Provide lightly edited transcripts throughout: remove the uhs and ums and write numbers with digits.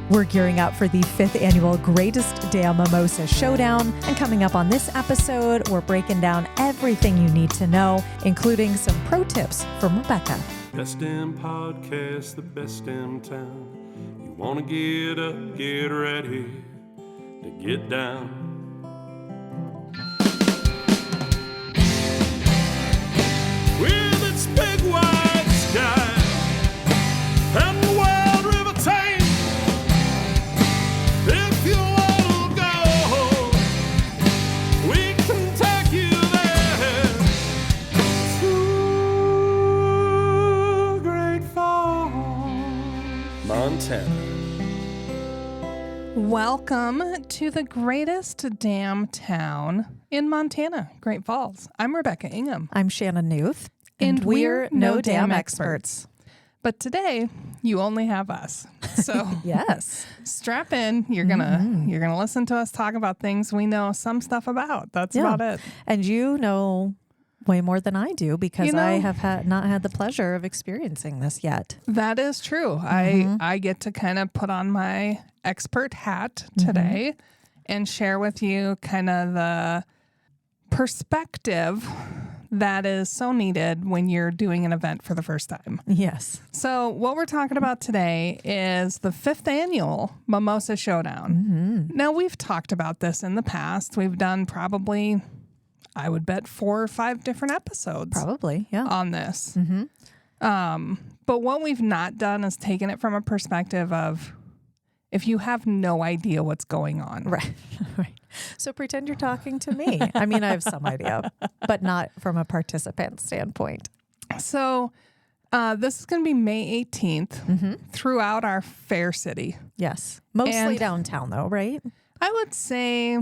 We're gearing up for the 5th annual Greatest Damn Mimosa Showdown. And coming up on this episode, we're breaking down everything you need to know, including some pro tips from Rebecca. Best damn podcast, the best damn town. You want to get up, get ready to get down. With its big wide sky and the wild river Thames. If you want to go, we can take you there to Great Falls, Montana. Welcome to the greatest damn town in Montana, Great Falls. I'm Rebecca Ingham. I'm Shannon Newth. And we're no damn experts. But today, you only have us. So Yes. strap in. You're gonna listen to us talk about things we know some stuff about. That's about it. And you know way more than I do because I have not had the pleasure of experiencing this yet. That is true. I get to kind of put on my expert hat today and share with you kind of the perspective that is so needed when you're doing an event for the first time. Yes. So what we're talking about today is the 5th annual Mimosa Showdown. Now, we've talked about this in the past. We've done probably, I would bet, 4 or 5 different episodes Probably, yeah. on this. But what we've not done is taken it from a perspective of if you have no idea what's going on. Right. Right. So pretend you're talking to me. I mean, I have some idea, but not from a participant standpoint. So this is going to be May 18th throughout our fair city. Yes. Mostly And- downtown though, right? I would say,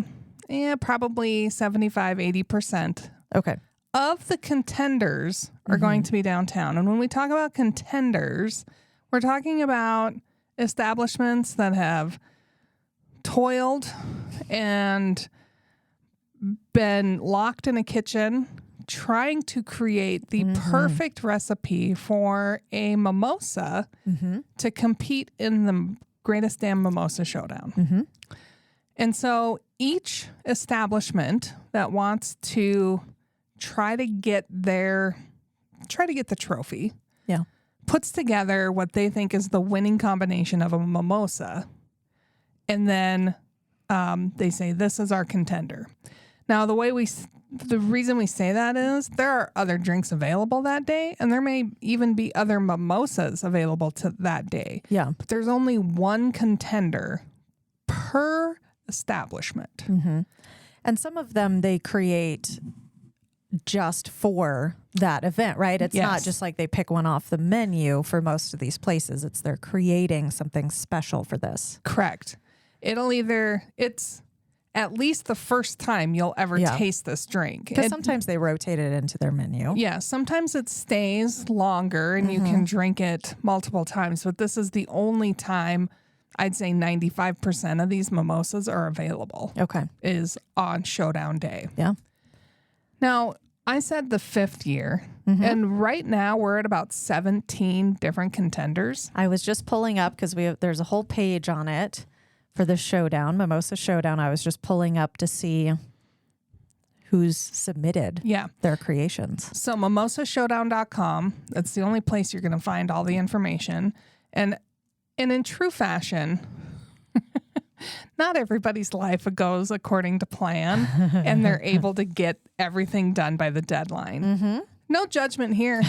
probably 75, 80% Okay. of the contenders are going to be downtown. And when we talk about contenders, we're talking about establishments that have toiled and been locked in a kitchen trying to create the perfect recipe for a mimosa to compete in the Greatest Damn Mimosa Showdown. And so each establishment that wants to try to get the trophy Yeah. puts together what they think is the winning combination of a mimosa. And then they say, this is our contender. Now, the reason we say that is there are other drinks available that day, and there may even be other mimosas available to that day. Yeah. But there's only one contender per establishment. And some of them they create just for that event, right? It's not Yes. just like they pick one off the menu for most of these places. It's they're creating something special for this. Correct. It's at least the first time you'll ever taste this drink. Because sometimes they rotate it into their menu. Yeah, sometimes it stays longer and you can drink it multiple times, but this is the only time I'd say 95% of these mimosas are available. Okay. Is on Showdown Day. Yeah. Now, I said the 5th year, and right now we're at about 17 different contenders. I was just pulling up because there's a whole page on it for the showdown, Mimosa Showdown. I was just pulling up to see who's submitted their creations. So mimosashowdown.com, that's the only place you're going to find all the information. And in true fashion, not everybody's life goes according to plan and they're able to get everything done by the deadline. No judgment here.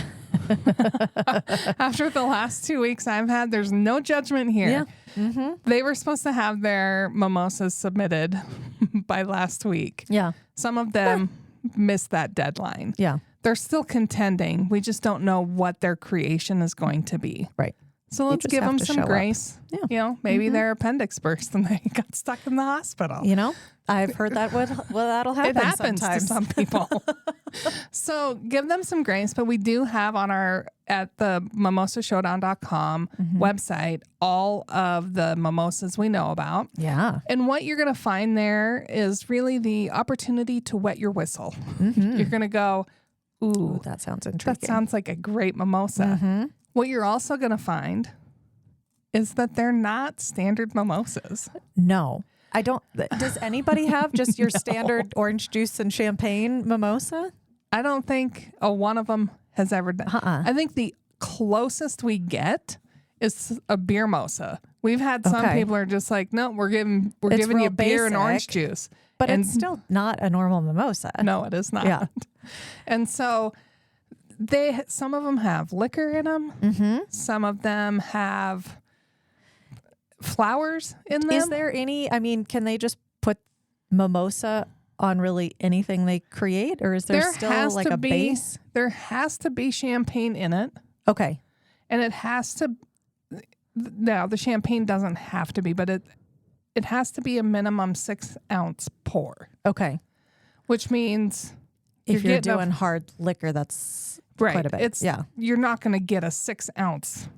After the last 2 weeks I've had, there's no judgment here. Yeah. They were supposed to have their mimosas submitted by last week. Yeah. Some of them missed that deadline. Yeah. They're still contending. We just don't know what their creation is going to be. Right. So let's just give have them to some show up. grace. Yeah. You know, maybe their appendix burst and they got stuck in the hospital. You know, I've heard that that'll happen It happens sometimes. to some people. So give them some grace, but we do have at the mimosashowdown.com website all of the mimosas we know about. Yeah. And what you're going to find there is really the opportunity to wet your whistle. You're going to go, ooh, That sounds intriguing. that sounds like a great mimosa. What you're also going to find is that they're not standard mimosas. No, I don't. Does anybody have just your standard orange juice and champagne mimosa? I don't think one of them has ever done. I think the closest we get is a beer mosa. We've had some people are just like, no, we're giving you beer and orange juice. But it's still not a normal mimosa. No, it is not. Yeah. And so some of them have liquor in them. Mm-hmm. Some of them have flowers in them. Is there any, I mean, can they just put mimosa on really anything they create? Or is there still like a base? There has to be champagne in it. Okay. And it has to, now the champagne doesn't have to be, but it has to be a minimum 6 ounce pour. Okay. Which means if you're doing hard liquor, that's quite a bit. You're not going to get a 6 ounce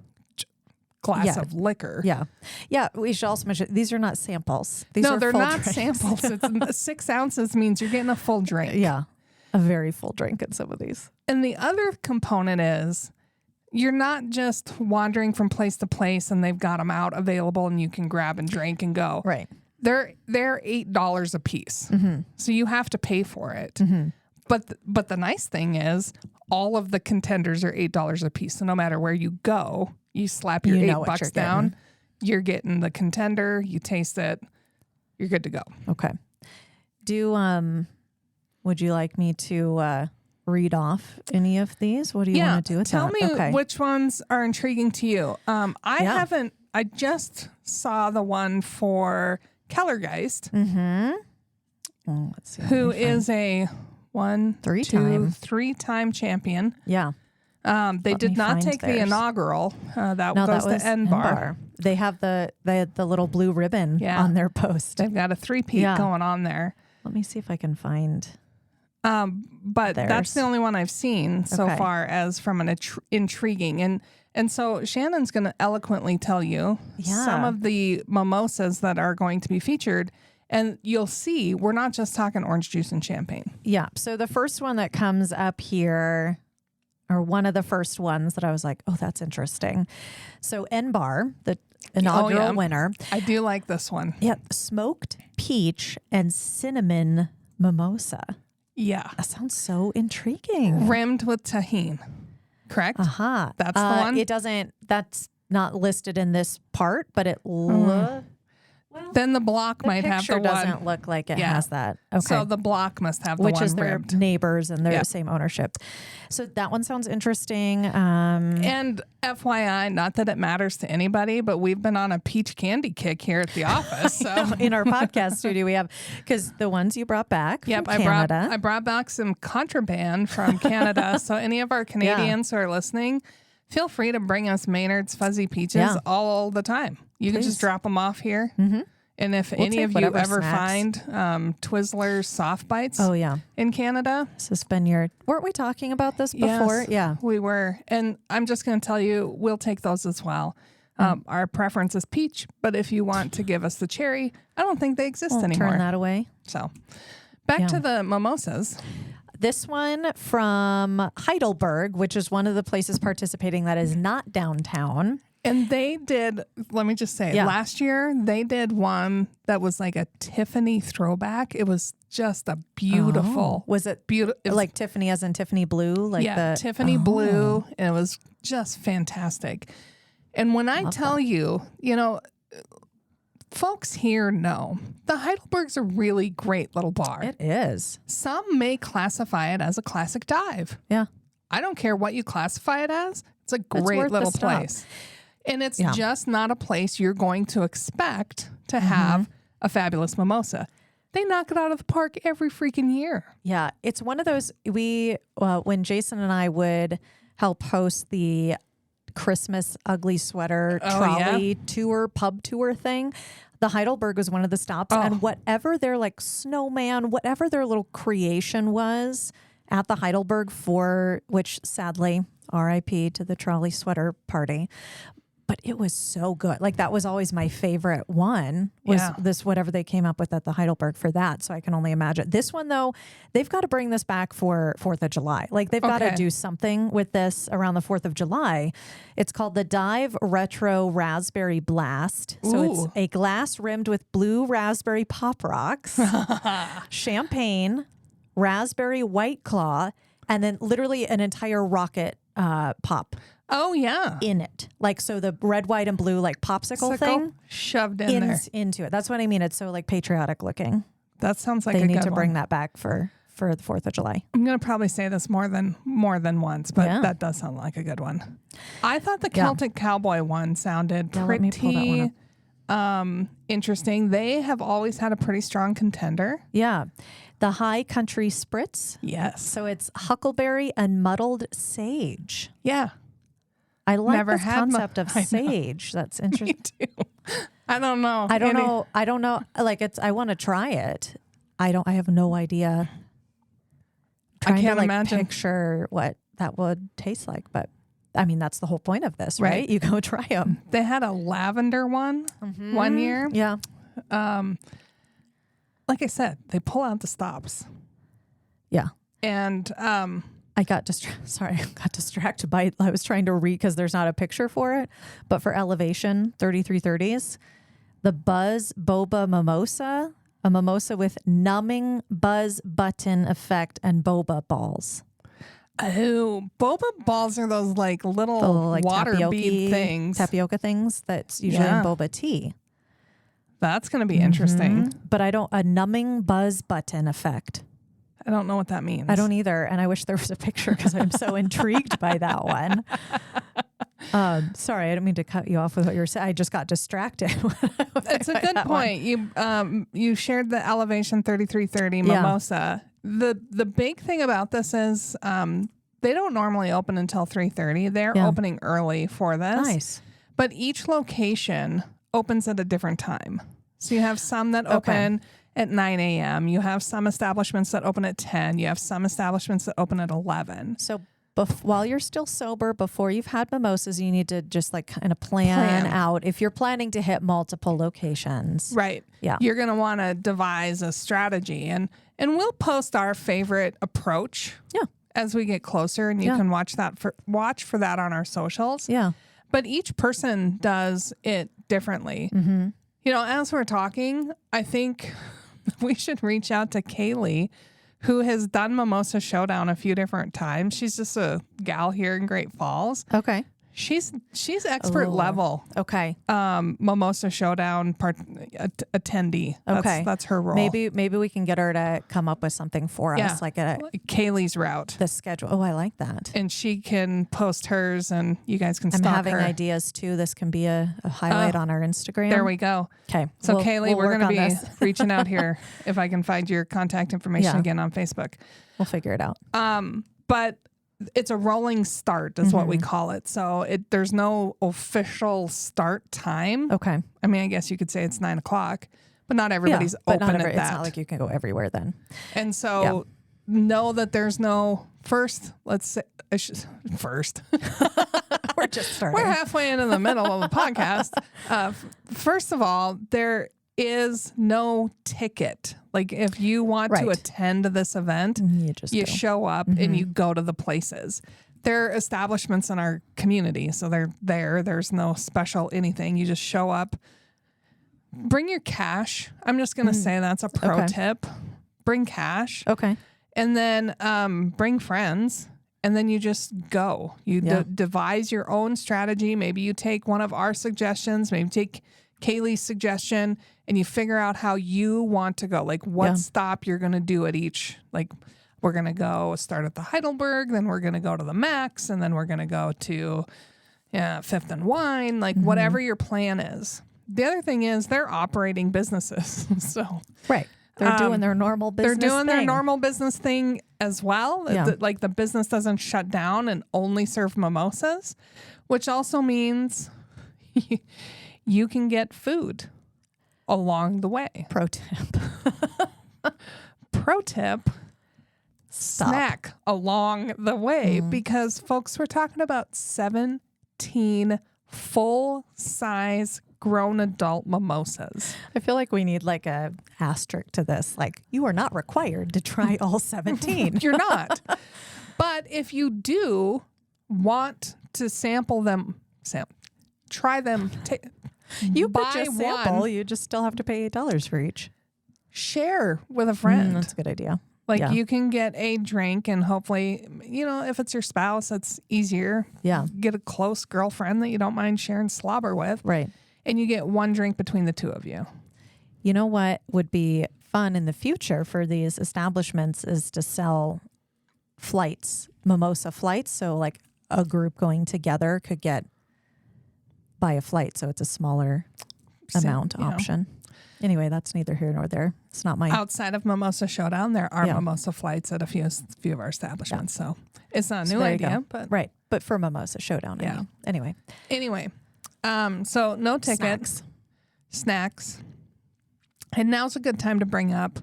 glass of liquor. Yeah. Yeah. We should also mention these are not samples. They're not samples. It's 6 ounces means you're getting a full drink. Yeah. A very full drink in some of these. And the other component is you're not just wandering from place to place and they've got them out available and you can grab and drink and go. Right. They're $8 a piece. Mm-hmm. So you have to pay for it. Mm-hmm. But the nice thing is all of the contenders are $8 a piece. So no matter where you go, you slap your $8 down, you're getting the contender, you taste it, you're good to go. Okay. Would you like me to read off any of these? What do you want to do with tell that? me which ones are intriguing to you. I just saw the one for Kellergeist. Mm-hmm. Well, let's see. Who is a three-time champion. Yeah. They did not take the inaugural. That goes to N-Bar. They have the little blue ribbon on their post. They've got a three-peat going on there. Let me see if I can find. But that's the only one I've seen so far as from an intriguing. And so Shannon's going to eloquently tell you some of the mimosas that are going to be featured. And you'll see, we're not just talking orange juice and champagne. Yeah. So the first one that comes up here, or one of the first ones that I was like, oh, that's interesting. So N-Bar, the inaugural winner. I do like this one. Yeah. Smoked peach and cinnamon mimosa. Yeah. That sounds so intriguing. Rimmed with tahini. Correct? Uh-huh. That's the one? That's not listed in this part, but it then the block might have the one. The picture doesn't look like it has that. Okay. So the block must have the one which is their ribbed. neighbors and they're the same ownership. So that one sounds interesting. And FYI, not that it matters to anybody, but we've been on a peach candy kick here at the office. So in our podcast studio, we have, because the ones you brought back from Canada. I brought back some contraband from Canada. So any of our Canadians who are listening, feel free to bring us Maynard's Fuzzy Peaches all the time. You can just drop them off here. Mm-hmm. And if any of you ever find Twizzlers soft bites in Canada. This has been weren't we talking about this before? Yes, yeah, we were. And I'm just going to tell you, we'll take those as well. Our preference is peach, but if you want to give us the cherry, I don't think they exist anymore. Turn that away. So back to the mimosas. This one from Heidelberg, which is one of the places participating that is not downtown. And they did, let me just say, last year they did one that was like a Tiffany throwback. It was just a beautiful. Was it beautiful? Like Tiffany as in Tiffany blue? Like Tiffany blue. And it was just fantastic. And when I tell you, folks here know the Heidelberg's a really great little bar. It is. Some may classify it as a classic dive. Yeah. I don't care what you classify it as. It's a great little place. And it's just not a place you're going to expect to have a fabulous mimosa. They knock it out of the park every freaking year. Yeah. It's one of those, when Jason and I would help host the Christmas ugly sweater trolley tour, pub tour thing, the Heidelberg was one of the stops. And whatever their snowman, whatever their little creation was at the Heidelberg which sadly, RIP to the trolley sweater party. but it was so good. Like that was always my favorite one was this, whatever they came up with at the Heidelberg for that. So I can only imagine this one though, they've got to bring this back for 4th of July. Like they've got to do something with this around the 4th of July. It's called the Dive Retro Raspberry Blast. So it's a glass rimmed with blue raspberry pop rocks, champagne, raspberry White Claw, and then literally an entire rocket pop. Oh yeah, in it, like so the red, white, and blue like popsicle thing shoved in there into it. That's what I mean. It's so like patriotic looking. That sounds like they a need good to one. bring that back for the 4th of July. I'm gonna probably say this more than once, but that does sound like a good one. I thought the Celtic Cowboy one sounded pretty interesting. They have always had a pretty strong contender. Yeah. The High Country Spritz. Yes. So it's huckleberry and muddled sage. Yeah. I like this concept of sage. That's interesting. Me too. I don't know. I don't know. Like I want to try it. I have no idea. I can't imagine. Picture what that would taste like, but I mean, that's the whole point of this, right? You go try them. They had a lavender one 1 year. Yeah. Like I said, they pull out the stops. Yeah. And I got distracted by, I was trying to read because there's not a picture for it, but for Elevation 3330s, the Buzz Boba Mimosa, a mimosa with numbing buzz button effect and boba balls. Oh, boba balls are those like little like water bead things. Tapioca things that's usually in boba tea. That's going to be interesting. But a numbing buzz button effect. I don't know what that means. I don't either. And I wish there was a picture because I'm so intrigued by that one. Sorry, I didn't mean to cut you off with what you were saying. I just got distracted. It's a good point. You shared the Elevation 3330 Mimosa. The big thing about this is they don't normally open until 3:30. They're opening early for this. Nice. But each location opens at a different time. So you have some that open at 9 a.m. You have some establishments that open at 10. You have some establishments that open at 11. So while you're still sober, before you've had mimosas, you need to just like kind of plan out if you're planning to hit multiple locations. Right. Yeah. You're going to want to devise a strategy. And we'll post our favorite approach as we get closer. And you can watch for that on our socials. Yeah. But each person does it differently. Mm-hmm. You know, as we're talking, I think we should reach out to Kaylee, who has done Mimosa Showdown a few different times. She's just a gal here in Great Falls. Okay. She's expert level. Okay. Mimosa Showdown attendee. That's her role. Maybe we can get her to come up with something for us, like Kaylee's route. The schedule. Oh, I like that. And she can post hers, and you guys can stalk her. I'm having ideas too. This can be a highlight on our Instagram. There we go. Okay. So Kaylee, we're going to be reaching out here if I can find your contact information again on Facebook. We'll figure it out. But it's a rolling start is what we call it. So there's no official start time. Okay. I mean, I guess you could say it's 9 o'clock, but not everybody's open at that. It's not like you can go everywhere then. And so know that there's no first. Let's say first. We're just starting. We're halfway into the middle of the podcast. First of all, there is no ticket. Like if you want to attend this event, you show up and you go to the places. They're establishments in our community, so they're there. There's no special anything. You just show up. Bring your cash. I'm just going to say that's a pro tip. Bring cash. Okay. And then bring friends. And then you just go. You devise your own strategy. Maybe you take one of our suggestions. Maybe take Kaylee's suggestion, and you figure out how you want to go. Like what stop you're going to do at each. Like we're going to go start at the Heidelberg, then we're going to go to the Max, and then we're going to go to Fifth and Wine. Like whatever your plan is. The other thing is they're operating businesses. So they're doing their normal business They're doing their normal business thing as well. Yeah. Like the business doesn't shut down and only serve mimosas, which also means you can get food along the way. Pro tip. Pro tip. Stop. Snack along the way because folks, we're talking about 17 full-size grown adult mimosas. I feel like we need like a asterisk to this. Like, you are not required to try all 17. You're not. But if you do want to sample them, try them. You buy purchase sample, one, you just still have to pay $8 for each. share with a friend. That's a good idea. Like Yeah. you can get a drink and hopefully, if it's your spouse, it's easier. Yeah. Get a close girlfriend that you don't mind sharing slobber with. Right. And you get one drink between the two of you. You know what would be fun in the future for these establishments is to sell flights, mimosa flights. So like a group going together could buy a flight. So it's a smaller amount option. Anyway, that's neither here nor there. It's not my... Outside of Mimosa Showdown, there are mimosa flights at a few of our establishments. So it's not a new idea, but right. But for Mimosa Showdown, Yeah. Anyway, so no ticket, snacks, and now's a good time to bring up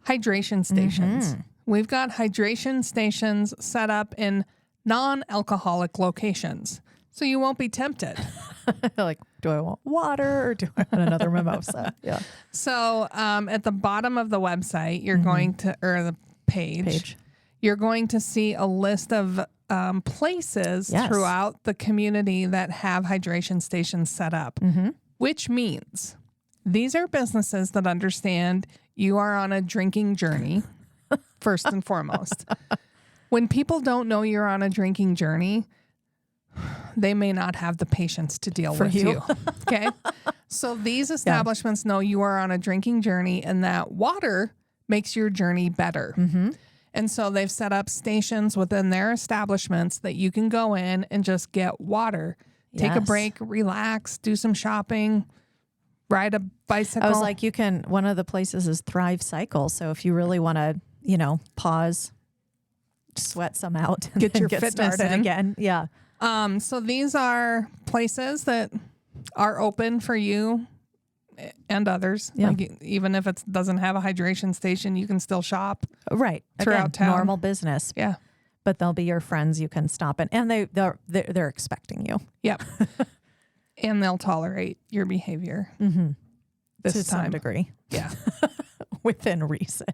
hydration stations. We've got hydration stations set up in non-alcoholic locations, so you won't be tempted. like, do I want water or do I want another mimosa? Yeah. So at the bottom of the website, you're going to, or the page, you're going to see a list of places throughout the community that have hydration stations set up, which means these are businesses that understand you are on a drinking journey, first and foremost. When people don't know you're on a drinking journey, they may not have the patience to deal with you. Okay. So these establishments know you are on a drinking journey and that water makes your journey better. And so they've set up stations within their establishments that you can go in and just get water, take a break, relax, do some shopping, ride a bicycle. I was like, one of the places is Thrive Cycle. So if you really want to, pause, sweat some out, and get your get fitness started in again. Yeah. So these are places that are open for you and others. Yeah. Like even if it doesn't have a hydration station, you can still shop. Right. Throughout town. Normal business. Yeah. But they'll be your friends you can stop in. And they're expecting you. Yep. And they'll tolerate your behavior. This to time. some degree. Yeah. Within reason.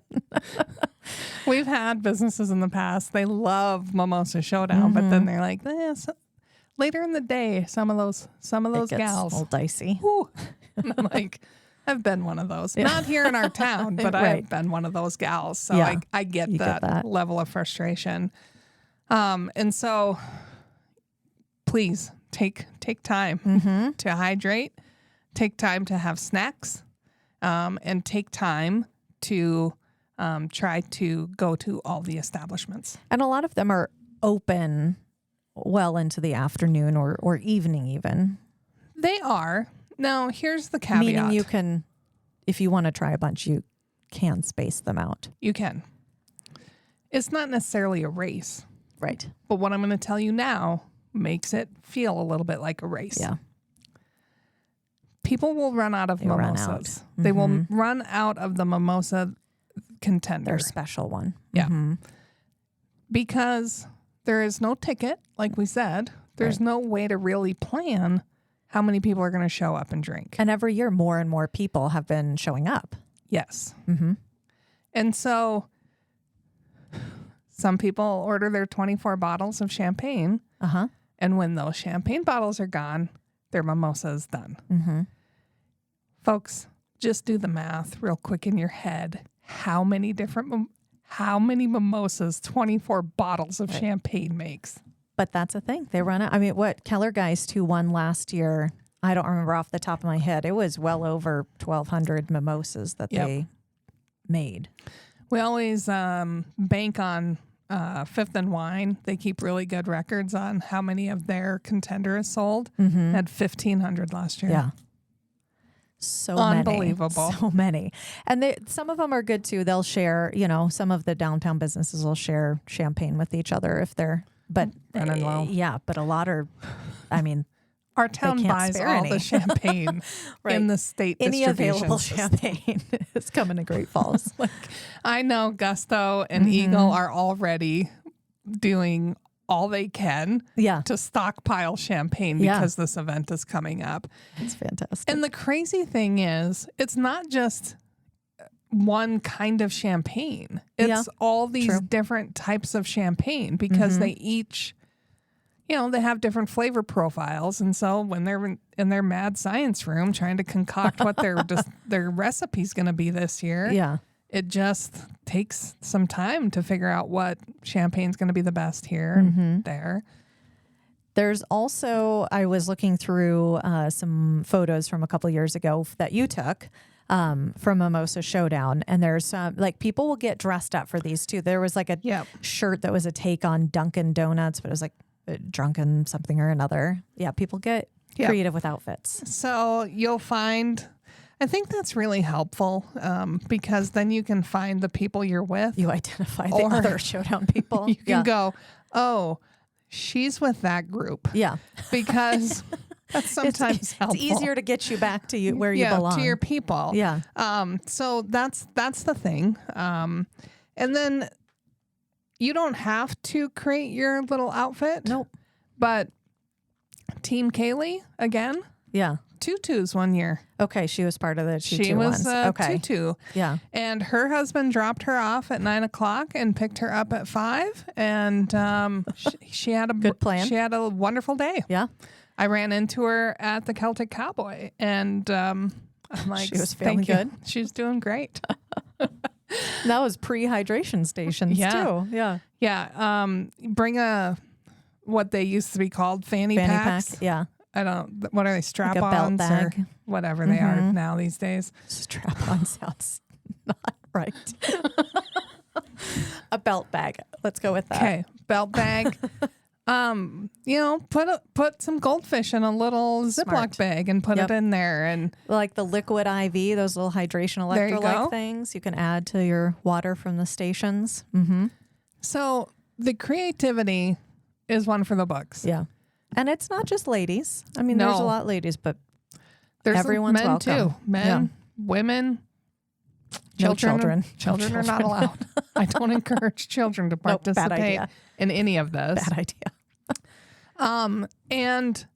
We've had businesses in the past. They love Mimosa Showdown, but then they're like, later in the day, some of those It gets gals. a little dicey. Whew. And I'm like, I've been one of those. Not here in our town, but I've been one of those gals. So I get that level of frustration. And so please take time to hydrate, take time to have snacks, and take time to try to go to all the establishments. And a lot of them are open well into the afternoon or evening even. They are. Now, here's the caveat. Meaning you can, if you want to try a bunch, you can space them out. You can. It's not necessarily a race. Right. But what I'm going to tell you now makes it feel a little bit like a race. Yeah. People will run out of mimosas. They will run out of the mimosa contender. Their special one. Yeah. Because there is no ticket, like we said. There's no way to really plan how many people are going to show up and drink. And every year, more and more people have been showing up. Yes. And so some people order their 24 bottles of champagne. And when those champagne bottles are gone, their mimosa is done. Folks, just do the math real quick in your head. How many mimosas 24 bottles of champagne makes? But that's a thing. They run out. I mean, what Kellergeist, who won last year, I don't remember off the top of my head. It was well over 1,200 mimosas that they made. We always bank on Fifth and Wine. They keep really good records on how many of their contenders sold. Had 1,500 last year. Yeah. So unbelievable. So many. And some of them are good too. They'll share, some of the downtown businesses will share champagne with each other if they're, but but a lot are, our town buys all the champagne in the state any distribution available system. champagne is coming to Great Falls. I know Gusto and Eagle are already doing all they can Yeah. to stockpile champagne because this event is coming up. It's fantastic. And the crazy thing is, it's not just one kind of champagne. It's all these different types of champagne because they each, they have different flavor profiles. And so when they're in their mad science room trying to concoct what their recipe's going to be this year, it just takes some time to figure out what champagne's going to be the best here and there. There's also, I was looking through some photos from a couple years ago that you took from Mimosa Showdown. And there's like people will get dressed up for these too. There was like a shirt that was a take on Dunkin' Donuts, but it was like drunken something or another. Yeah, people get creative with outfits. So you'll find, I think that's really helpful because then you can find the people you're with. You identify the other Showdown people. You can go, oh, she's with that group. Yeah. Because that's sometimes helpful. It's easier to get you back to where you belong. To your people. Yeah. So that's the thing. And then you don't have to create your little outfit. Nope. But Team Kaylee, again. Yeah. Tutus one year. Okay, she was part of the tutu She was ones. tutu. Yeah. And her husband dropped her off at 9:00 and picked her up at 5. And she had a good plan. She had a wonderful day. Yeah. I ran into her at the Celtic Cowboy, and I'm like, she was feeling good. She's doing great. That was pre-hydration stations too. Yeah. Yeah. Bring what they used to be called fanny packs. Pack. Yeah. I don't. What are they? Strap-ons like a belt bag or whatever they are now these days. Strap-on sounds not right. A belt bag. Let's go with that. Okay, belt bag. Put some goldfish in a little Ziploc bag and put it in there, and like the liquid IV, those little hydration electrolyte things you can add to your water from the stations. So the creativity is one for the books. Yeah. And it's not just ladies. I mean, there's a lot of ladies, but there's everyone's men welcome. too. Men, women, children. Children are not allowed. I don't encourage children to participate in any of this. Bad idea. And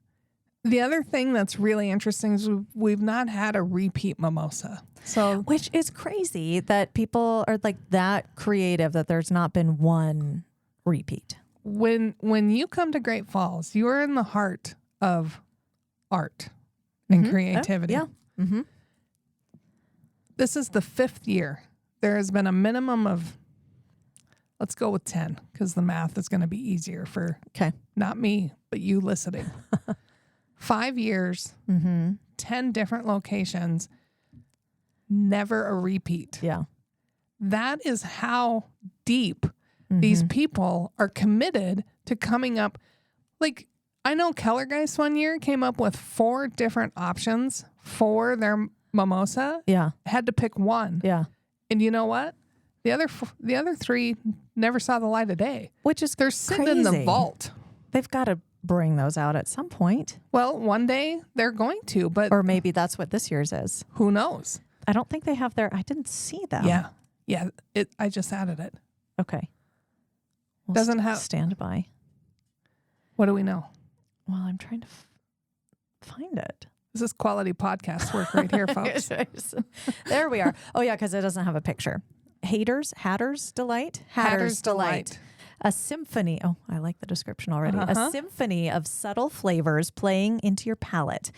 the other thing that's really interesting is we've not had a repeat mimosa. So, which is crazy that people are like that creative that there's not been one repeat. When you come to Great Falls, you are in the heart of art and creativity. Yeah. Mm-hmm. This is the 5th year. There has been a minimum of, let's go with 10, because the math is going to be easier for not me, but you listening. 5 years, 10 different locations, never a repeat. Yeah. That is how deep these people are committed to coming up. Like, I know Kellergeist one year came up with 4 different options for their mimosa. Yeah. Had to pick one. Yeah. And you know what? The other 3 never saw the light of day. Which is they're sitting in the vault. They've got to bring those out at some point. Well, one day they're going to, but or maybe that's what this year's is. Who knows? I don't think they have I didn't see them. Yeah. Yeah. I just added it. Okay. We'll doesn't have stand by. What do we know? Well, I'm trying to find it. This is quality podcast work right here, folks. There we are. Oh yeah, because it doesn't have a picture. Hatter's Delight. Hatter's Delight. A symphony. Oh, I like the description already. A symphony of subtle flavors playing into your palate.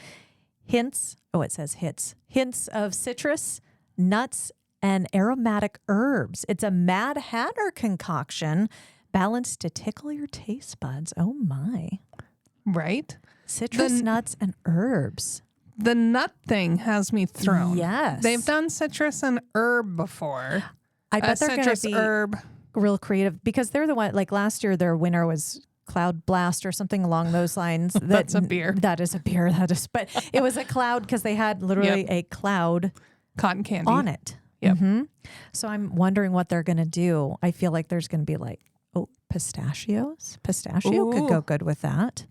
Hints. Oh, it says hits. Hints of citrus, nuts, and aromatic herbs. It's a Mad Hatter concoction balanced to tickle your taste buds. Oh my. Right? Citrus, nuts, and herbs. The nut thing has me thrown. Yes. They've done citrus and herb before. I bet they're going to be herb. Real creative because they're the one, like last year, their winner was Cloud Blast or something along those lines. That's a beer. That is a beer. But it was a cloud because they had literally a cloud cotton candy on it. Yep. So I'm wondering what they're going to do. I feel like there's going to be like, pistachios. Pistachio could go good with that.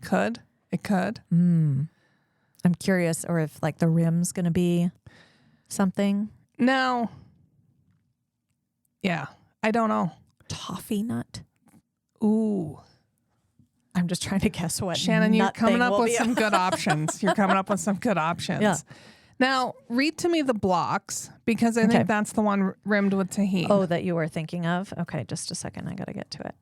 It could. I'm curious, or if like the rim's going to be something. No. Yeah. I don't know. Toffee nut. Ooh. I'm just trying to guess what. Shannon, you're nut coming thing up will with be. some good options. You're coming up with some good options. Yeah. Now, read to me the blocks, because I Okay. think that's the one rimmed with tahini. Oh, that you were thinking of? Okay, just a second. I got to get to it.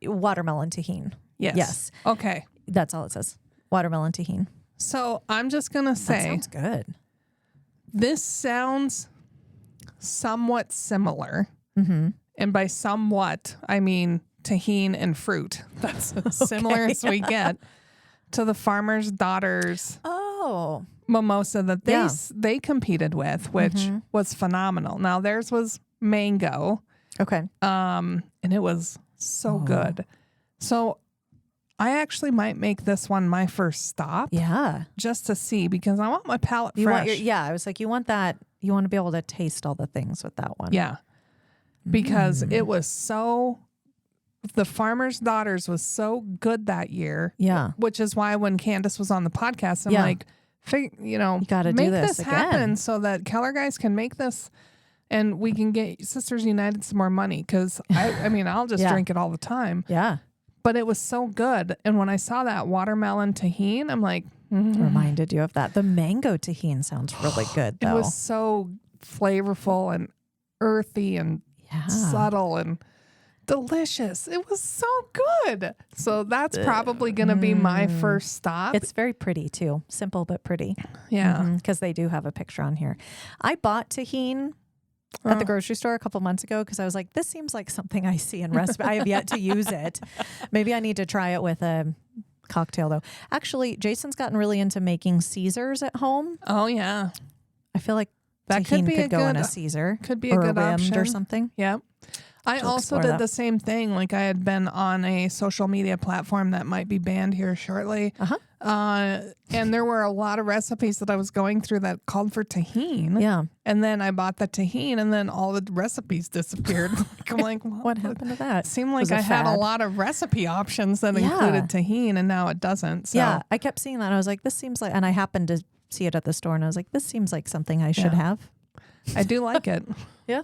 Watermelon tahini. yes. Yes. Okay. That's all it says. Watermelon tahini. So I'm just going to That say sounds good. this sounds somewhat similar. Mm-hmm. And by somewhat, I mean tahini and fruit. That's as similar as we get to the Farmer's Daughter's Oh. mimosa that Yeah. they competed with, which was phenomenal. Now theirs was mango, Okay. and it was so good. So I actually might make this one my first stop, Yeah. just to see, because I want my palate You fresh. want I was like, you want that. You want to be able to taste all the things with that one. Yeah, because it was so. The Farmer's Daughters was so good that year. Yeah. Which is why when Candace was on the podcast, I'm Yeah. like, you gotta do make this happen again. so that Keller guys can make this, and we can get Sisters United some more money. Because I mean, I'll just Yeah. drink it all the time. Yeah. But it was so good, and when I saw that watermelon tahini, I'm like, Reminded you of that. The mango tahini sounds really good, though. it was so flavorful and earthy and yeah. subtle and delicious. It was so good. So that's probably going to be my first stop. It's very pretty, too. Simple but pretty. yeah. Because they do have a picture on here. I bought tahini at the grocery store a couple months ago because I was like, this seems like something I see in recipe. I have yet to use it. Maybe I need to try it with a cocktail, though. Actually, Jason's gotten really into making Caesars at home. Oh, yeah. I feel like That could tahini be a could go in good- a Caesar. could be a or good rimmed option. or something. Yeah. I She'll also explore did that. the same thing. Like I had been on a social media platform that might be banned here shortly. And there were a lot of recipes that I was going through that called for tahini. Yeah. And then I bought the tahini and then all the recipes disappeared. I'm like, What happened to that? It seemed Was like a I had a fad. lot of recipe options that Yeah. included tahini, and now it doesn't. So Yeah, I kept seeing that. And I was like, this seems like, and I happened to see it at the store, and I was like, this seems like something I should have. I do like it. Yeah.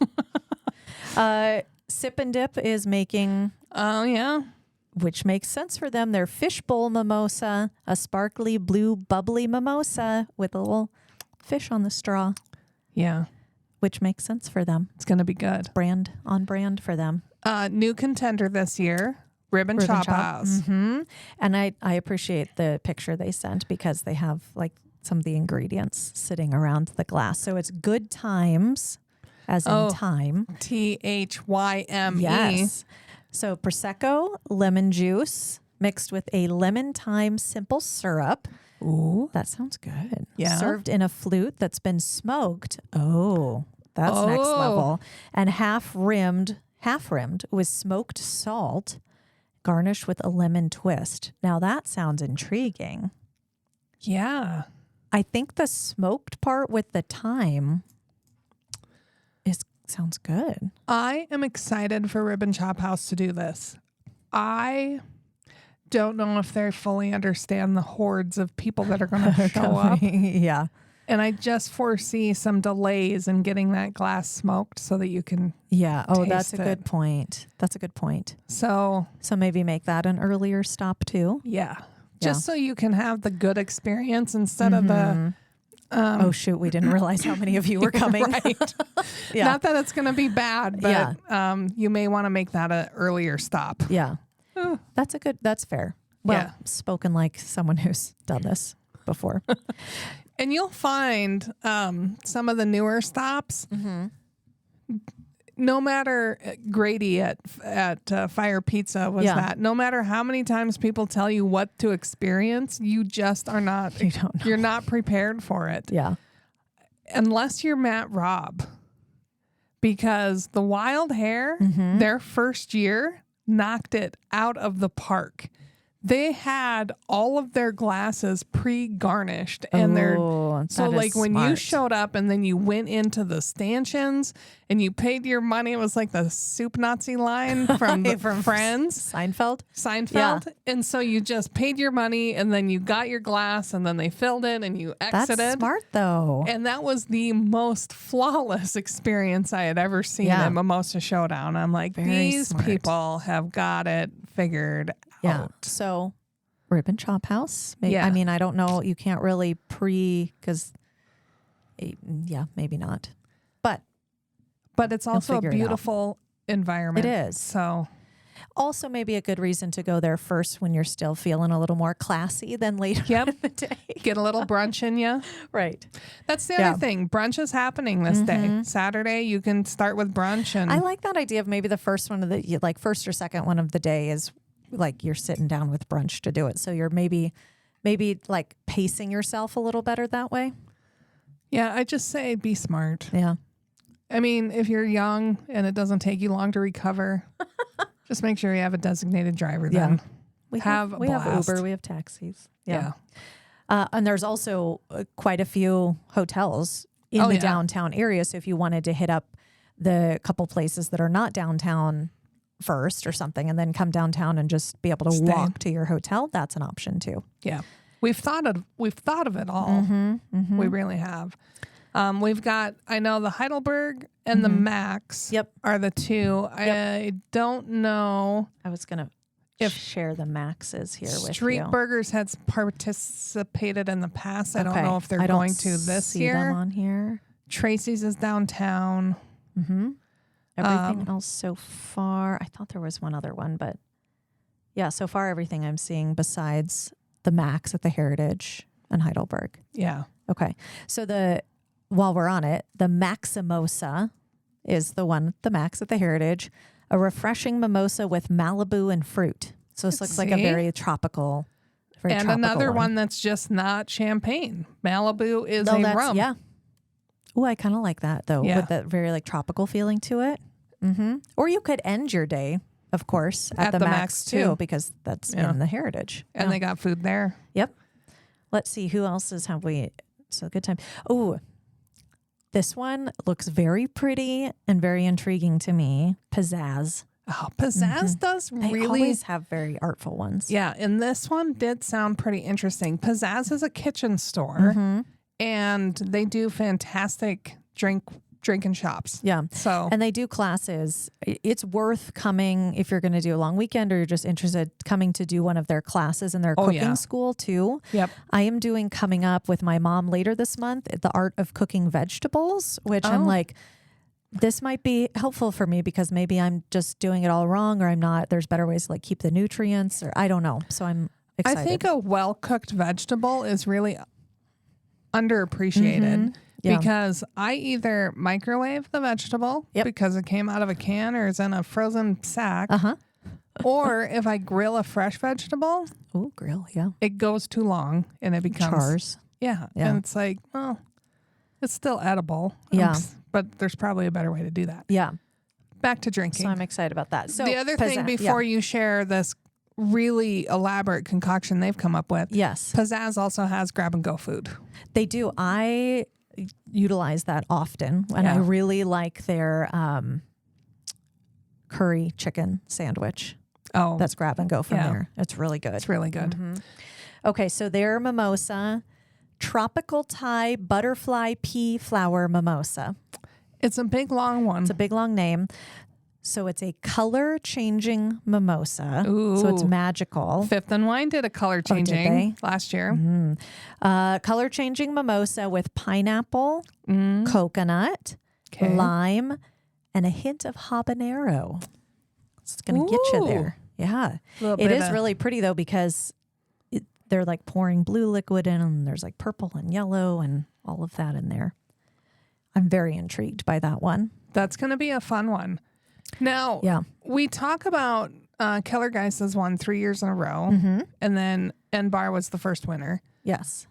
Sip and Dip is making, Oh, yeah. which makes sense for them, their fishbowl mimosa, a sparkly blue bubbly mimosa with a little fish on the straw, Yeah. which makes sense for them. It's going to be good. On brand for them. New contender this year, Ribbon Chop House. And I appreciate the picture they sent because they have like some of the ingredients sitting around the glass. So it's good times, as in time. THYME. Yes. So Prosecco, lemon juice mixed with a lemon thyme simple syrup. Ooh. That sounds good. Yeah. Served in a flute that's been smoked. Oh, that's next level. And half rimmed with smoked salt, garnished with a lemon twist. Now that sounds intriguing. Yeah. I think the smoked part with the thyme sounds good. I am excited for Ribbon Chop House to do this. I don't know if they fully understand the hordes of people that are going to show up. Yeah. And I just foresee some delays in getting that glass smoked so that you can. Yeah. Oh, that's taste a good it. point. That's a good point. So, So maybe make that an earlier stop too. yeah. Just so you can have the good experience instead of the. Oh shoot, we didn't realize how many of you were coming. Right. Yeah. Not that it's going to be bad, but you may want to make that an earlier stop. Yeah. That's fair. Well, Yeah. spoken like someone who's done this before. And you'll find some of the newer stops. No matter Grady at Fire Pizza was that. No matter how many times people tell you what to experience, you just are not. You don't know. You're not prepared for it Yeah. unless you're Matt Robb, because the Wild Hare, their first year, knocked it out of the park. They had all of their glasses pre-garnished, and they're so that is like when you smart. showed up and then you went into the stanchions and you paid your money. It was like the soup Nazi line from Friends, Seinfeld. Seinfeld, and so you just paid your money and then you got your glass and then they filled it and you exited. That's smart though. And that was the most flawless experience I had ever seen Yeah. at Mimosa Showdown. I'm like, Very these smart. people have got it figured Yeah. So Rib and Chop House. Maybe, Yeah. I mean, I don't know. You can't really because, maybe not. But it's also a figure it out. beautiful environment. It is. So Also maybe a good reason to go there first when you're still feeling a little more classy than later in the day. get a little brunch in you. Right. That's the other thing. Brunch is happening this day. Saturday, you can start with brunch. And I like that idea of maybe the first one of the, like first or second one of the day is like you're sitting down with brunch to do it. So you're maybe like pacing yourself a little better that way. yeah, I just say be smart. Yeah. I mean, if you're young and it doesn't take you long to recover, just make sure you have a designated driver then. We have Uber, we have taxis. Yeah. And there's also quite a few hotels in the downtown area. So if you wanted to hit up the couple places that are not downtown first or something and then come downtown and just be able to walk to your hotel, that's an option too. Yeah. We've thought of it all. We really have. We've got, I know the Heidelberg and the Max are the two. I don't know. I was going to share the Maxes here with you. Street Burgers has participated in the past. I don't know if they're going to this year. Them on here. Tracy's is downtown. Everything else so far. I thought there was one other one, but yeah, so far everything I'm seeing besides the Max at the Heritage and Heidelberg. Yeah. Okay. So while we're on it, the Maximosa is the one, the Max at the Heritage, a refreshing mimosa with Malibu and fruit. So this looks like a very tropical, and another one that's just not champagne. Malibu is a rum. Yeah. Oh, I kind of like that though, with that very like tropical feeling to it. Or you could end your day, of course, at the Max too, because that's in the Heritage. And they got food there. Yep. Let's see, who else have we? So good time. Oh, this one looks very pretty and very intriguing to me. Pizzazz. Oh, Pizzazz does They really always have very artful ones. Yeah, and this one did sound pretty interesting. Pizzazz is a kitchen store, and they do fantastic drinking shops. Yeah. So and they do classes. It's worth coming if you're going to do a long weekend or you're just interested coming to do one of their classes in their cooking school too. Yep. I am doing coming up with my mom later this month, the art of cooking vegetables, which I'm like, this might be helpful for me because maybe I'm just doing it all wrong or I'm not. There's better ways to like keep the nutrients or I don't know. So I'm excited. I think a well-cooked vegetable is really underappreciated. Yeah. Because I either microwave the vegetable because it came out of a can or is in a frozen sack. Or if I grill a fresh vegetable, it goes too long and it becomes chars. Yeah. And it's like, well, it's still edible. Yeah. But there's probably a better way to do that. Yeah. Back to drinking. So I'm excited about that. So the other thing before you share this really elaborate concoction they've come up with. Yes. Pizzazz also has grab and go food. They do. I utilize that often and I really like their curry chicken sandwich. Oh, that's grab and go from there. It's really good. It's really good. Okay, so their mimosa, tropical Thai butterfly pea flower mimosa. It's a big long one. It's a big long name. So it's a color changing mimosa. Ooh. So it's magical. Fifth and Wine did a color changing last year. Color changing mimosa with pineapple, coconut, lime, and a hint of habanero. It's going to get you there. Yeah. It is really pretty though because they're like pouring blue liquid in and there's like purple and yellow and all of that in there. I'm very intrigued by that one. That's going to be a fun one. Now, we talk about Keller Geis's won 3 years in a row, and then N-Bar was the first winner. Yes.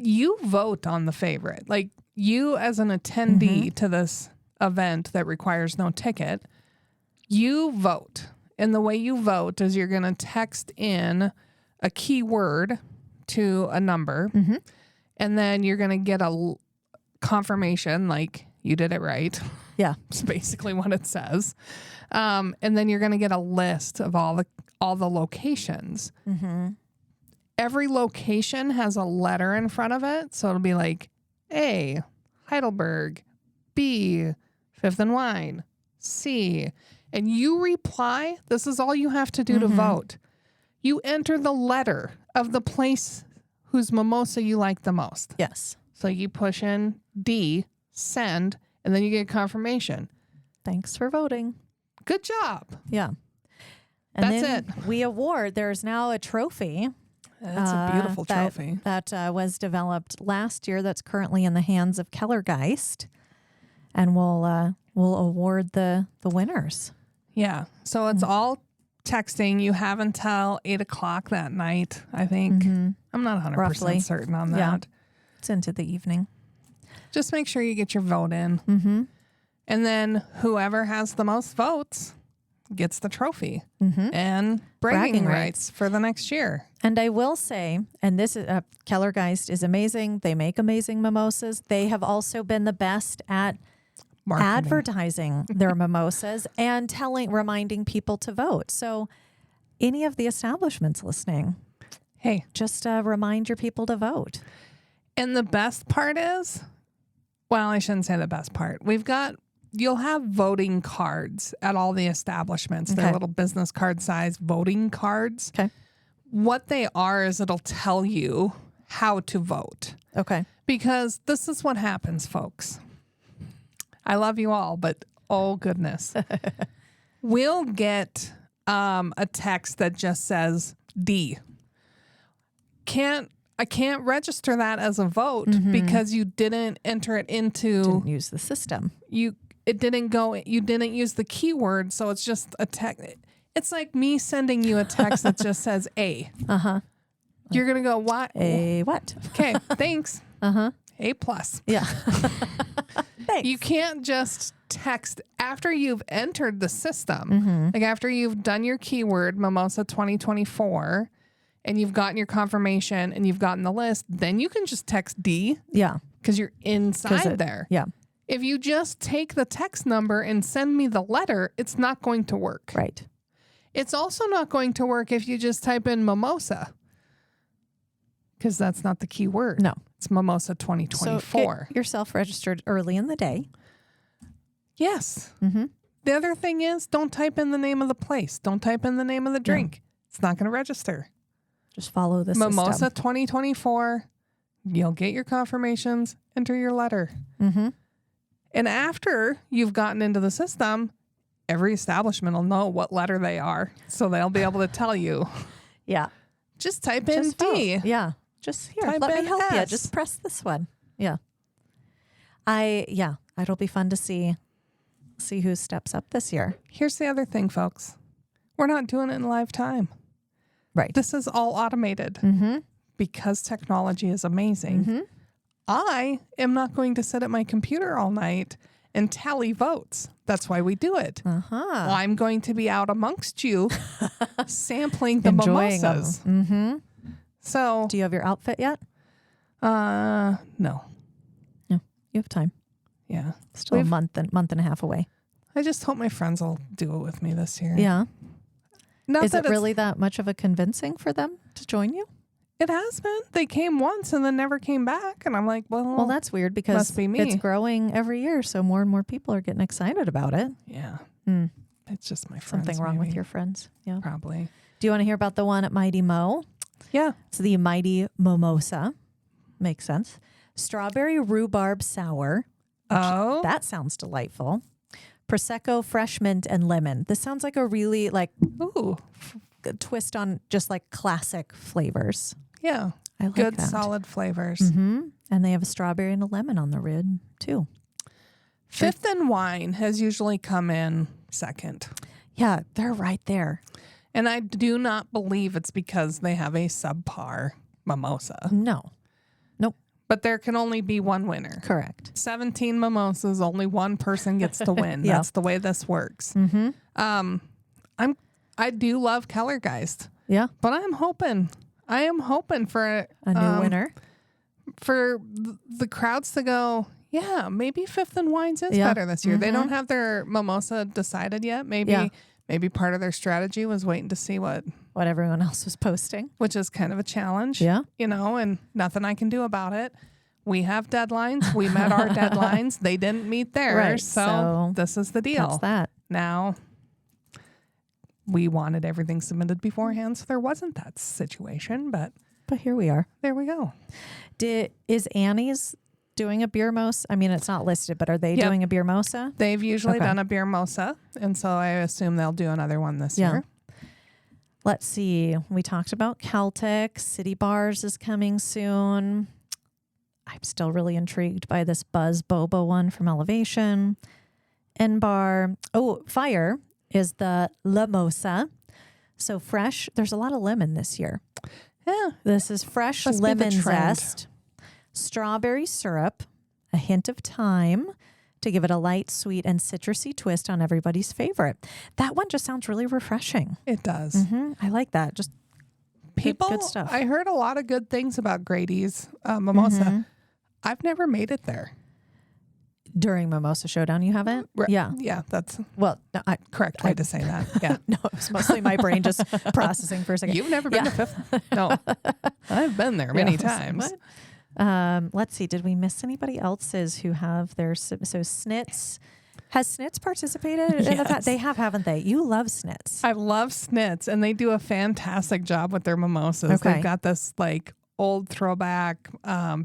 You vote on the favorite. Like, you as an attendee to this event that requires no ticket, you vote. And the way you vote is you're going to text in a keyword to a number, and then you're going to get a confirmation, like, you did it right. Yeah. It's basically what it says. And then you're going to get a list of all the locations. Every location has a letter in front of it. So it'll be like A, Heidelberg, B, Fifth and Wine, C. And you reply. This is all you have to do to vote. you enter the letter of the place whose mimosa you like the most. Yes. So you push in D, send, and then you get confirmation. Thanks for voting. Good job. Yeah. And That's then it. we award, there's now a trophy. That's a beautiful trophy. That was developed last year that's currently in the hands of Kellergeist. And we'll award the winners. Yeah. So it's all texting. You have until 8 o'clock that night, I think. I'm not 100% Roughly. certain on that. Yeah. It's into the evening. Just make sure you get your vote in. And then whoever has the most votes gets the trophy and bragging rights for the next year. And I will say, and this is Kellergeist is amazing. They make amazing mimosas. They have also been the best at Marketing. advertising their mimosas and reminding people to vote. So any of the establishments listening, Hey. just remind your people to vote. And the best part is, well, I shouldn't say the best part. You'll have voting cards at all the establishments. They're little business card size voting cards. Okay. What they are is it'll tell you how to vote. Okay. Because this is what happens, folks. I love you all, but oh goodness. We'll get a text that just says D. I can't register that as a vote because you didn't enter it into Didn't use the system. you didn't use the keyword, so it's just a text. It's like me sending you a text that just says A. You're going to go, what? A what? Okay, thanks. A plus. Yeah. Thanks. You can't just text after you've entered the system. Like after you've done your keyword, Mimosa 2024, and you've gotten your confirmation and you've gotten the list, then you can just text D. Yeah. Because you're inside there. Yeah. If you just take the text number and send me the letter, it's not going to work. Right. It's also not going to work if you just type in mimosa. Because that's not the key word. No. It's Mimosa 2024. So get yourself registered early in the day. Yes. The other thing is, don't type in the name of the place. Don't type in the name of the drink. It's not going to register. Just follow the Mimosa system. 2024. You'll get your confirmations. Enter your letter. And after you've gotten into the system, every establishment will know what letter they are. So they'll be able to tell you. Yeah. Just type in Just D. vote. Yeah. Just here. Type Let me in help you. S. Just press this one. Yeah. It'll be fun to see who steps up this year. Here's the other thing, folks. We're not doing it in live time. Right. This is all automated because technology is amazing. I am not going to sit at my computer all night and tally votes. That's why we do it. I'm going to be out amongst you sampling the Enjoying mimosas. So, Do you have your outfit yet? no. No. You have time. Yeah. Still a month and a half away. I just hope my friends will do it with me this year. Yeah. Not Is that it it's- really that much of a convincing for them to join you? It has been. They came once and then never came back. And I'm like, Well, that's weird because must be me. it's growing every year. So more and more people are getting excited about it. yeah. Mm. It's just my friends. Something wrong maybe. with your friends. Yeah. Probably. Do you want to hear about the one at Mighty Mo? Yeah. It's the Mighty Mimosa. Makes sense. Strawberry rhubarb sour. Oh. That sounds delightful. Prosecco, fresh mint, and lemon. This sounds like a really Ooh. twist on just like classic flavors. Yeah. I like Good, that. solid flavors. And they have a strawberry and a lemon on the rib too. Fifth and Wine has usually come in second. Yeah, they're right there. And I do not believe it's because they have a subpar mimosa. No. Nope. But there can only be one winner. Correct. 17 mimosas, only one person gets to win. Yeah. That's the way this works. I do love Kellergeist, Yeah. but I am hoping for A new winner. for the crowds to go, yeah, maybe Fifth and Wines is Yeah. better this year. They don't have their mimosa decided yet. Maybe part of their strategy was waiting to see what everyone else was posting. which is kind of a challenge. Yeah. And nothing I can do about it. We have deadlines. We met our deadlines. They didn't meet theirs. Right, So so this is the deal. That's that. Now, we wanted everything submitted beforehand, so there wasn't that situation. But here we are. There we go. Is Annie's doing a beer mosa? I mean, it's not listed, but are they doing a beer mosa? They've usually done a beer mosa, and so I assume they'll do another one this year. Let's see. We talked about Celtic. City Bars is coming soon. I'm still really intrigued by this Buzz Boba one from Elevation. N-Bar. Oh, Fire is the Mimosa. So fresh. There's a lot of lemon this year. Yeah. This is fresh lemon zest, strawberry syrup, a hint of thyme to give it a light, sweet, and citrusy twist on everybody's favorite. That one just sounds really refreshing. It does. I like that. Just people. Good stuff. I heard a lot of good things about Grady's Mimosa. I've never made it there. During Mimosa Showdown, you haven't? Yeah. Yeah, that's correct way to say that. Yeah. No, it was mostly my brain just processing for a second. You've never been to Fifth? No. I've been there many times. Let's see. Did we miss anybody else's who have their... So Snitz... Has Snitz participated in that? They have, haven't they? You love Snitz. I love Snitz, and they do a fantastic job with their mimosas. Okay. They've got this like old throwback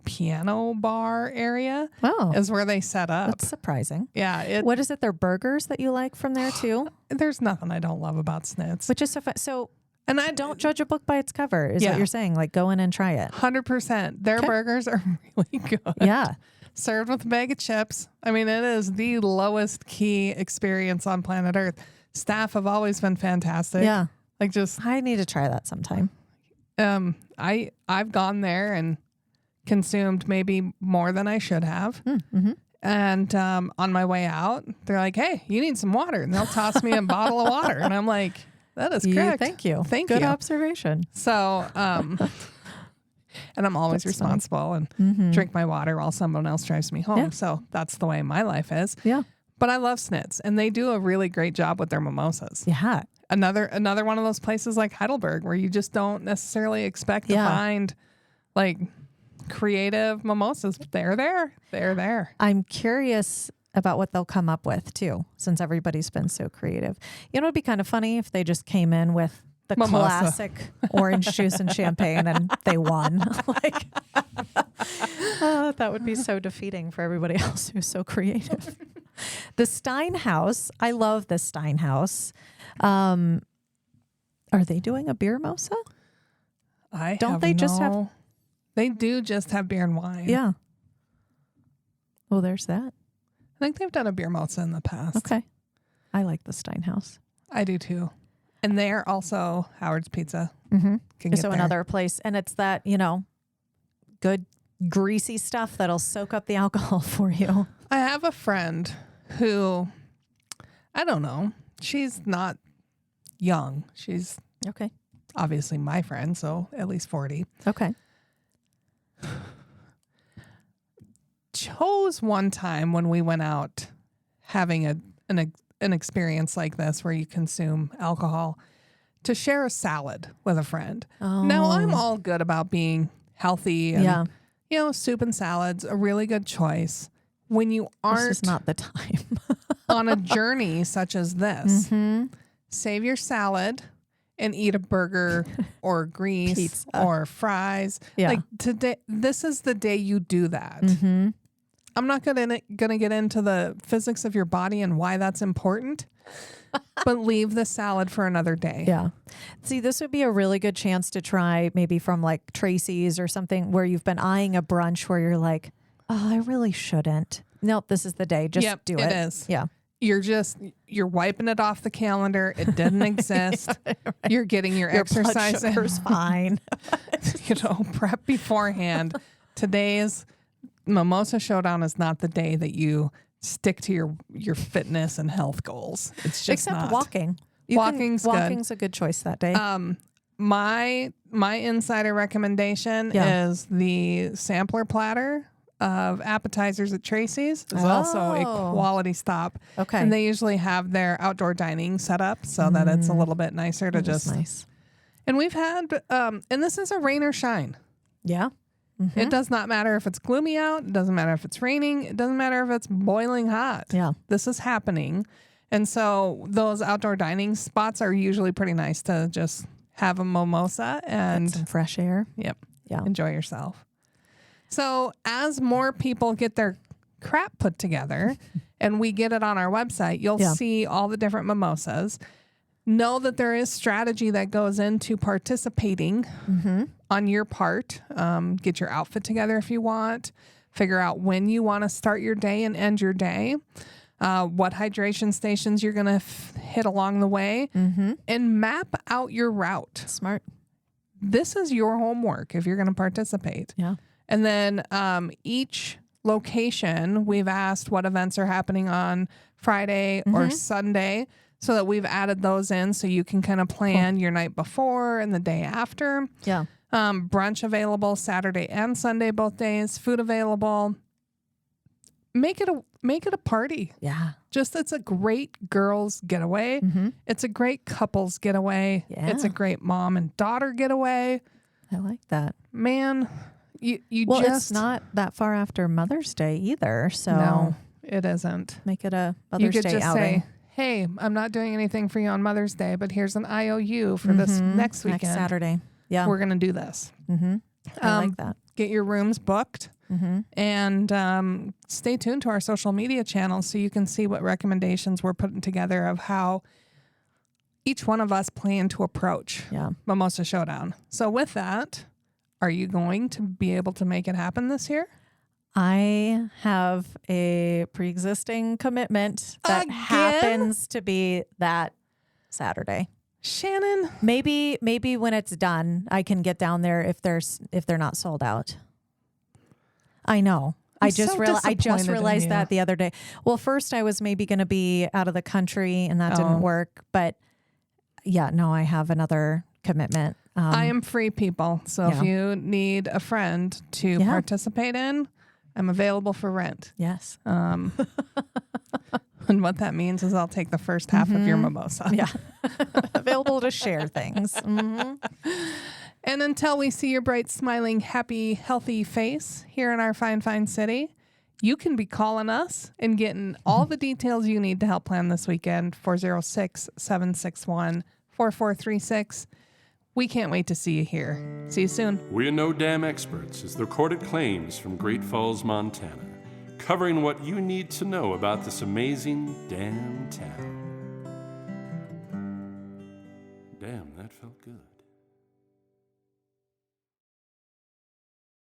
piano bar area. Oh, is where they set up. That's surprising. Yeah. What is it? Their burgers that you like from there too? There's nothing I don't love about Snitz. Which is so fun. So, and I don't judge a book by its cover. Is what you're saying? Like go in and try it. 100%. Their burgers are really good. Yeah. Served with a bag of chips. I mean, it is the lowest key experience on planet Earth. Staff have always been fantastic. Yeah. Like just I need to try that sometime. I've gone there and consumed maybe more than I should have. And on my way out, they're like, "Hey, you need some water," and they'll toss me a bottle of water, and I'm like, "That is correct. Thank you. Thank you. Good observation." So, and I'm always responsible and drink my water while someone else drives me home. Yeah. So that's the way my life is. Yeah. But I love Snitz, and they do a really great job with their mimosas. Yeah. Another one of those places like Heidelberg where you just don't necessarily expect to find like creative mimosas. They're there. I'm curious about what they'll come up with too, since everybody's been so creative. You know, it'd be kind of funny if they just came in with the Mimosa. classic orange juice and champagne and they won. Like, that would be so defeating for everybody else who's so creative. The Steinhaus, I love the Steinhaus. Are they doing a beer mosa? They do just have beer and wine. Yeah. Well, there's that. I think they've done a beer mosa in the past. Okay. I like the Steinhaus. I do too. And they're also Howard's Pizza. So another place. And it's that, good greasy stuff that'll soak up the alcohol for you. I have a friend who, I don't know, she's not young. She's okay. Obviously my friend, so at least 40. Okay. Chose one time when we went out having an experience like this where you consume alcohol to share a salad with a friend. Oh. Now I'm all good about being healthy and soup and salads, a really good choice. When you aren't this is not the time on a journey such as this, save your salad and eat a burger or grease pizza or fries. Yeah. Like today, this is the day you do that. I'm not gonna get into the physics of your body and why that's important, but leave the salad for another day. Yeah. See, this would be a really good chance to try maybe from like Tracy's or something where you've been eyeing a brunch where you're like, oh, I really shouldn't. Nope, this is the day. Just do it. It is. Yeah. You're wiping it off the calendar. It didn't exist. Right. You're getting your exercise in. Fine. Prep beforehand. Today's Mimosa Showdown is not the day that you stick to your fitness and health goals. It's just not. Walking. Walking's a good choice that day. My insider recommendation is the sampler platter of appetizers at Tracy's. Is also a quality stop. Okay. And they usually have their outdoor dining set up so that it's a little bit nicer to just. Nice. And we've had, and this is a rain or shine. Yeah. It does not matter if it's gloomy out. It doesn't matter if it's raining. It doesn't matter if it's boiling hot. Yeah. This is happening. And so those outdoor dining spots are usually pretty nice to just have a mimosa and Get some fresh air. Yep. Yeah. Enjoy yourself. So as more people get their crap put together and we get it on our website, you'll see all the different mimosas. Know that there is strategy that goes into participating on your part. Get your outfit together if you want. Figure out when you want to start your day and end your day. What hydration stations you're going to hit along the way. And map out your route. Smart. This is your homework if you're going to participate. Yeah. And then each location, we've asked what events are happening on Friday or Sunday so that we've added those in so you can kind of plan your night before and the day after. Yeah. Brunch available Saturday and Sunday, both days. Food available. Make it a party. Yeah. Just it's a great girls getaway. It's a great couples getaway. Yeah. It's a great mom and daughter getaway. I like that. Man, you Well, just it's not that far after Mother's Day either, so no, it isn't. make it a You Mother's could Day just outing. say, "Hey, I'm not doing anything for you on Mother's Day, but here's an IOU for this next weekend. Next Saturday. Yeah. We're gonna do this." I like that. Get your rooms booked, and stay tuned to our social media channels so you can see what recommendations we're putting together of how each one of us plan to approach Mimosa Showdown. So with that, are you going to be able to make it happen this year? I have a pre-existing commitment that Again? happens to be that Saturday. Shannon, Maybe when it's done, I can get down there if they're not sold out. I know. I just disappointed in realized you. that the other day. Well, first I was maybe going to be out of the country and that didn't work, but yeah, no, I have another commitment. I am free, people. So if you need a friend to participate in, I'm available for rent. Yes. And what that means is I'll take the first half of your mimosa. Yeah. Available to share things. And until we see your bright, smiling, happy, healthy face here in our fine, fine city, you can be calling us and getting all the details you need to help plan this weekend. 406-761-4436. We can't wait to see you here. See you soon. We're No Dam Experts is the recorded claims from Great Falls, Montana, covering what you need to know about this amazing damn town. Damn, that felt good.